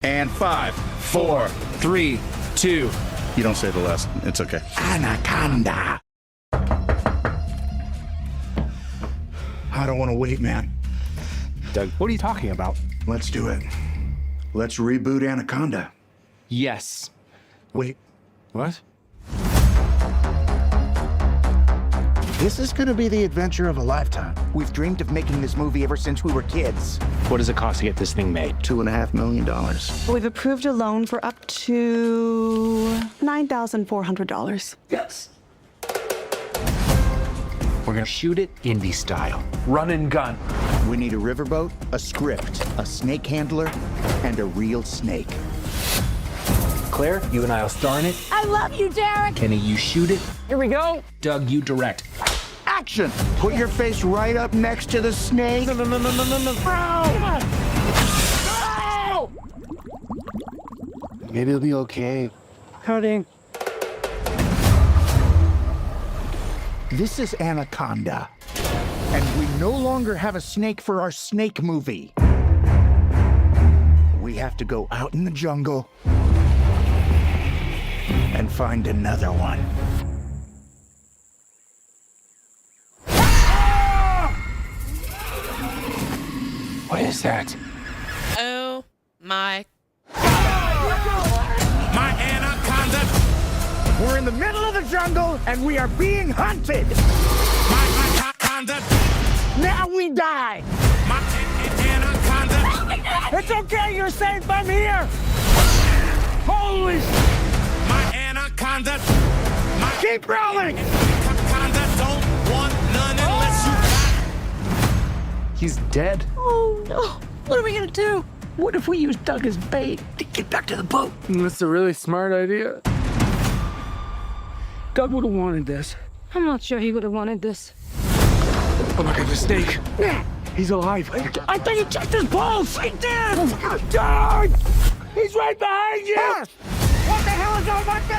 And 5, 4, 3, 2. You don't say the last. It's okay. Anaconda. I don't want to wait, man. Doug, what are you talking about? Let's do it. Let's reboot Anaconda. Yes. Wait. What? This is gonna be the adventure of a lifetime. We've dreamed of making this movie ever since we were kids. What does it cost to get this thing made? $2.5 million. We've approved a loan for up to $9,400. Yes. We're gonna shoot it indie style. Run and gun. We need a riverboat, a script, a snake handler, and a real snake. Claire, you and I'll star in it. I love you, Derek. Kenny, you shoot it. Here we go. Doug, you direct. Action! Put your face right up next to the snake. No. Maybe it'll be okay. Coding. This is Anaconda. And we no longer have a snake for our snake movie. We have to go out in the jungle and find another one. What is that? Oh my. My Anaconda. We're in the middle of the jungle and we are being hunted. My Anaconda. Now we die. My Anaconda. It's okay. You're safe. I'm here. Holy. My Anaconda. My Keep rolling. Anaconda don't want none unless you got. He's dead. Oh no. What are we gonna do? What if we use Doug as bait to get back to the boat? That's a really smart idea. Doug would have wanted this. I'm not sure he would have wanted this. Oh my god, the snake. He's alive. I think he checked his pulse. He did. Doug! He's right behind you. What the hell is on my face?